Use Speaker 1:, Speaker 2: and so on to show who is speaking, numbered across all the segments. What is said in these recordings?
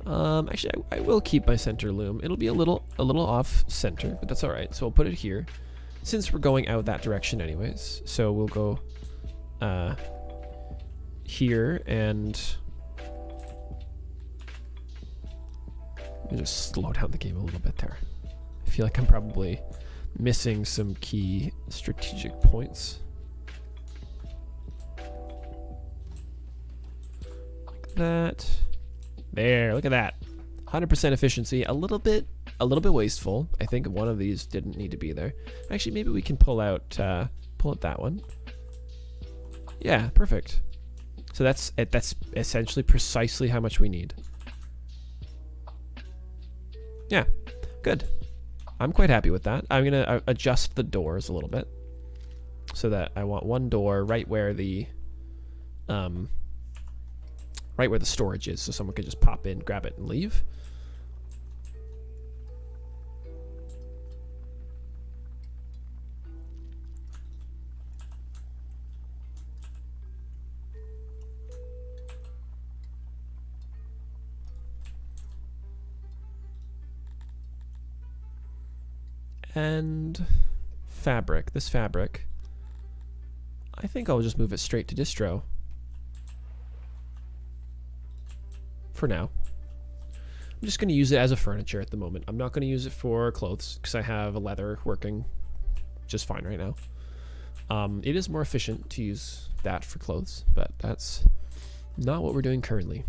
Speaker 1: Actually, I will keep my center loom. It'll be a little off center, but that's all right. So we'll put it here, since we're going out that direction anyways. So we'll go here, and let me just slow down the game a little bit there. I feel like I'm probably missing some key strategic points. Like that. There, look at that. 100% efficiency, a little bit wasteful. I think one of these didn't need to be there. Actually, maybe we can pull out that one. Yeah, perfect. So that's essentially precisely how much we need. Yeah, good. I'm quite happy with that. I'm gonna adjust the doors a little bit, so that I want one door right where the storage is, so someone could just pop in, grab it, and leave. And fabric, this fabric, I think I'll just move it straight to distro for now. I'm just going to use it as a furniture at the moment. I'm not going to use it for clothes because I have a leather working just fine right now. It is more efficient to use that for clothes, but that's not what we're doing currently.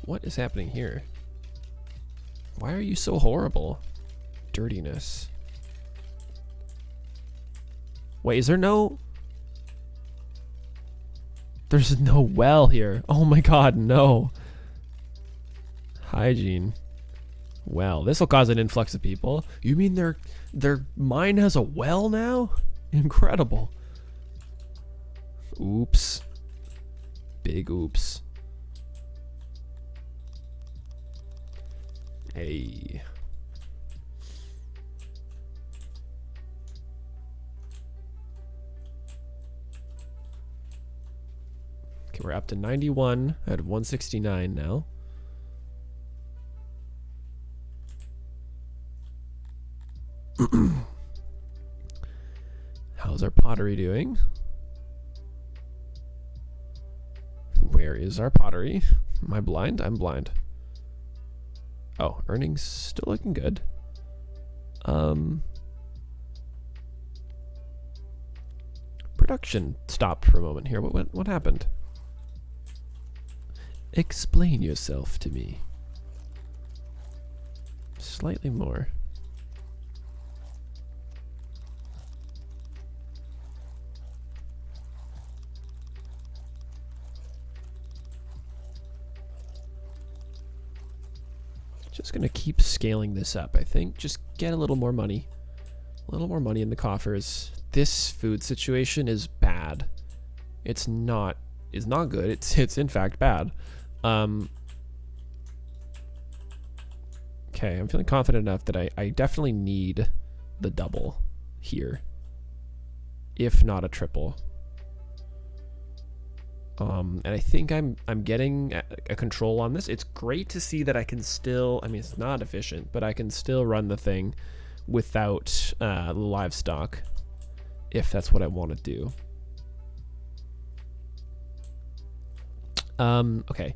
Speaker 1: What is happening here? Why are you so horrible? Dirtiness. Wait, is there no... There's no well here. Oh my god, no. Hygiene. Well, this will cause an influx of people. You mean their mine has a well now? Incredible. Oops. Big oops. Hey. Okay, we're up to 91 out of 169 now. How's our pottery doing? Where is our pottery? Am I blind? I'm blind. Oh, earnings still looking good. Production stopped for a moment here. What happened? Explain yourself to me. Slightly more. Just gonna keep scaling this up, I think. Just get a little more money. A little more money in the coffers. This food situation is bad. It's not good. It's in fact bad. Okay, I'm feeling confident enough that I definitely need the double here. If not a triple. And I think I'm getting a control on this. It's great to see that I can still, I mean, it's not efficient, but I can still run the thing without the livestock, if that's what I want to do. Okay.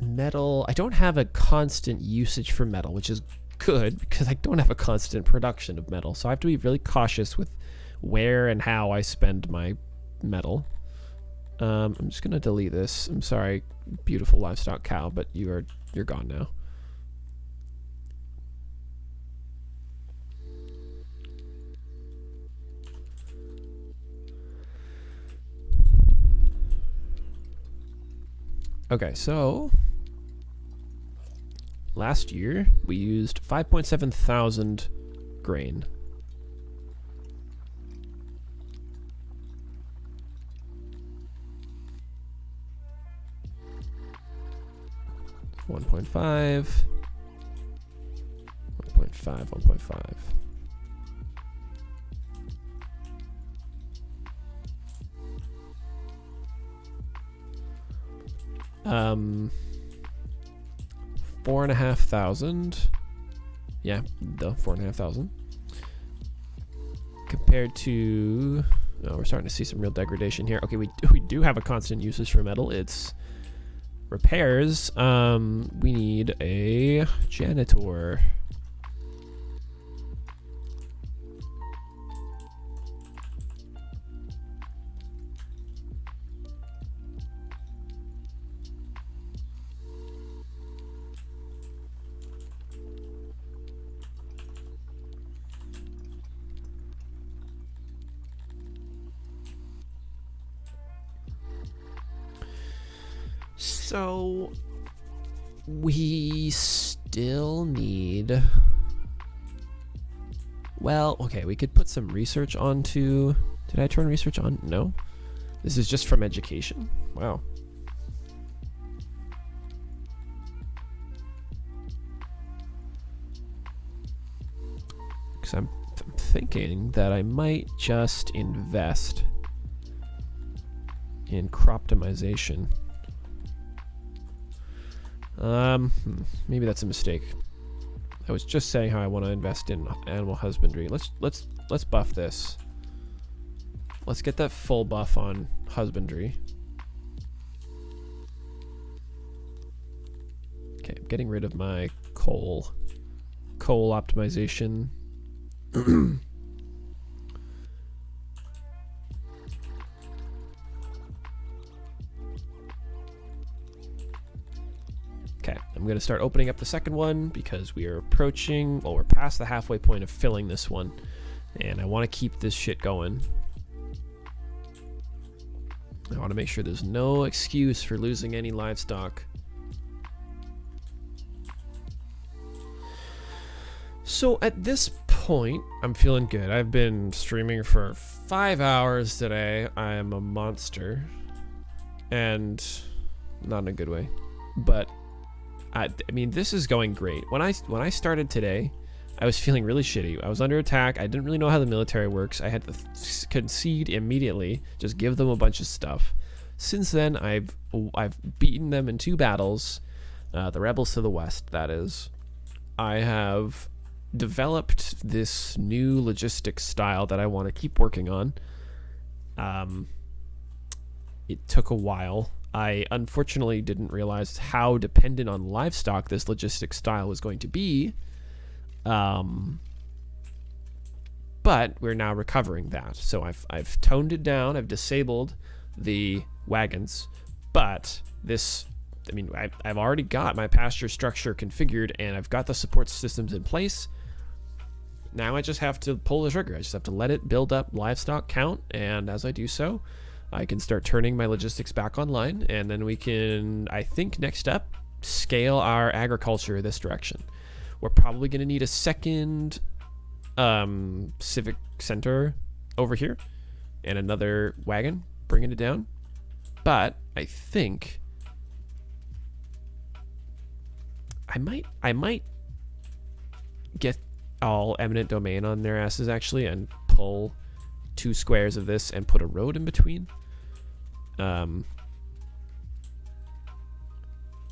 Speaker 1: Metal, I don't have a constant usage for metal, which is good because I don't have a constant production of metal. So I have to be really cautious with where and how I spend my metal. I'm just gonna delete this. I'm sorry, beautiful livestock cow, but you're gone now. Okay, so last year we used 5.7 thousand grain. 1.5, 1.5, 1.5. Um, 4,500. Yeah, the 4,500. Compared to, oh, we're starting to see some real degradation here. Okay, we do have a constant usage for metal. It's repairs. We need a janitor. So we still need, well, okay, we could put some research onto, did I turn research on? No. This is just from education. Wow. Because I'm thinking that I might just invest in crop optimization. Maybe that's a mistake. I was just saying how I want to invest in animal husbandry. Let's buff this. Let's get that full buff on husbandry. Okay, I'm getting rid of my coal optimization. Okay, I'm going to start opening up the second one because we are approaching, well, we're past the halfway point of filling this one. And I want to keep this shit going. I want to make sure there's no excuse for losing any livestock. So at this point, I'm feeling good. I've been streaming for 5 hours today. I am a monster. And not in a good way. But I mean, this is going great. When I started today, I was feeling really shitty. I was under attack. I didn't really know how the military works. I had to concede immediately. Just give them a bunch of stuff. Since then, I've beaten them in 2 battles. The rebels to the west, that is. I have developed this new logistics style that I want to keep working on. It took a while. I unfortunately didn't realize how dependent on livestock this logistics style was going to be. But we're now recovering that. So I've toned it down. I've disabled the wagons. But this, I mean, I've already got my pasture structure configured and I've got the support systems in place. Now I just have to pull the trigger. I just have to let it build up livestock count. And as I do so, I can start turning my logistics back online, and then we can, I think next up, scale our agriculture this direction. We're probably going to need a second civic center over here and another wagon bringing it down. But I think I might get all eminent domain on their asses actually and pull 2 squares of this and put a road in between. I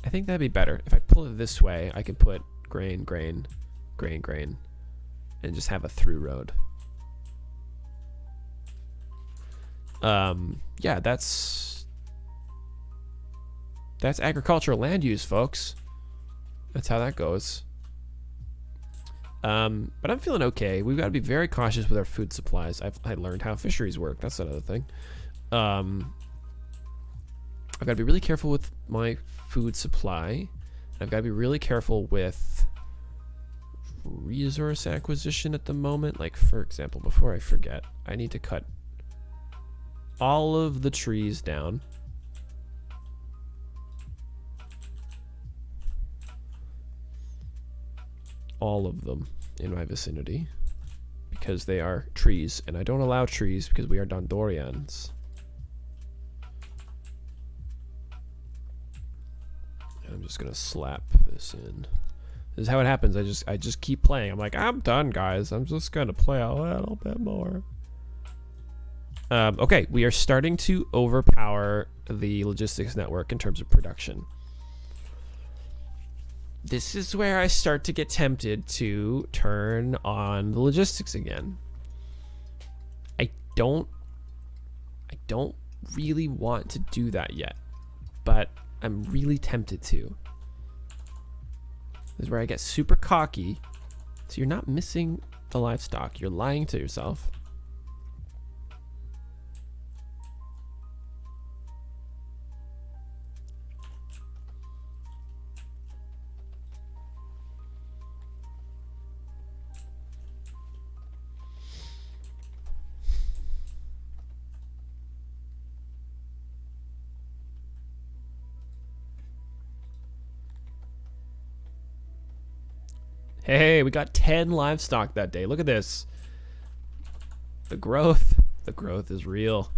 Speaker 1: think that'd be better. If I pull it this way, I can put grain, grain, grain, grain, and just have a through road. Yeah, that's agricultural land use, folks. That's how that goes. But I'm feeling okay. We've got to be very cautious with our food supplies. I learned how fisheries work. That's another thing. I've got to be really careful with my food supply. I've got to be really careful with resource acquisition at the moment. Like, for example, before I forget, I need to cut all of the trees down. All of them in my vicinity. Because they are trees, and I don't allow trees because we are Dondorians. I'm just gonna slap this in. This is how it happens. I just keep playing. I'm like, I'm done, guys. I'm just gonna play a little bit more. Okay, we are starting to overpower the logistics network in terms of production. This is where I start to get tempted to turn on the logistics again. I don't really want to do that yet, but I'm really tempted to. This is where I get super cocky. So you're not missing the livestock. You're lying to yourself. Hey, we got 10 livestock that day. Look at this. The growth is real.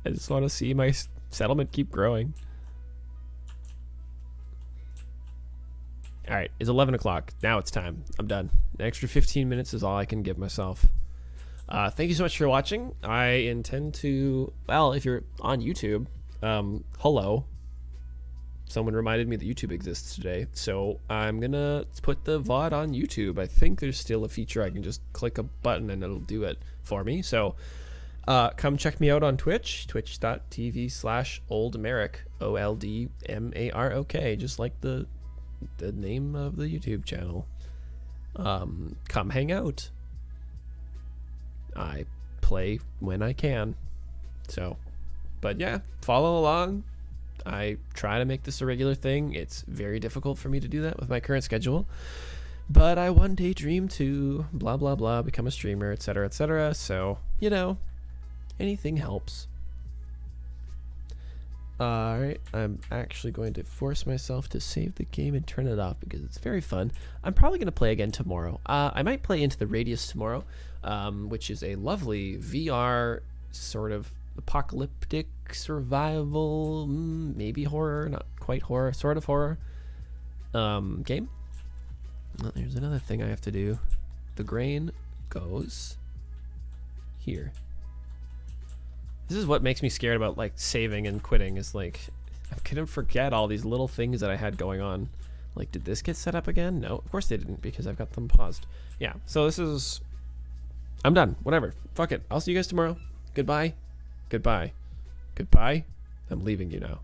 Speaker 1: I just want to see my settlement keep growing. All right, it's 11 o'clock. Now it's time. I'm done. An extra 15 minutes is all I can give myself. Thank you so much for watching. I intend to, well, if you're on YouTube, hello. Someone reminded me that YouTube exists today, so I'm gonna put the VOD on YouTube. I think there's still a feature I can just click a button and it'll do it for me. So come check me out on Twitch, twitch.tv/oldmarok, OLDMAROK, just like the name of the YouTube channel. Come hang out. I play when I can. So, but yeah, follow along. I try to make this a regular thing. It's very difficult for me to do that with my current schedule, but I one day dream to blah blah blah become a streamer, etc., etc. So, you know, anything helps. Alright, I'm actually going to force myself to save the game and turn it off because it's very fun. I'm probably going to play again tomorrow. I might play Into the Radius tomorrow, which is a lovely VR sort of apocalyptic survival, maybe horror, not quite horror, sort of horror game. Well, there's another thing I have to do. The grain goes here. This is what makes me scared about like saving and quitting, is like I'm gonna forget all these little things that I had going on. Like, did this get set up again? No, of course they didn't, because I've got them paused. Yeah, so this is, I'm done. Whatever, fuck it. I'll see you guys tomorrow. Goodbye. Goodbye. Goodbye. I'm leaving you now.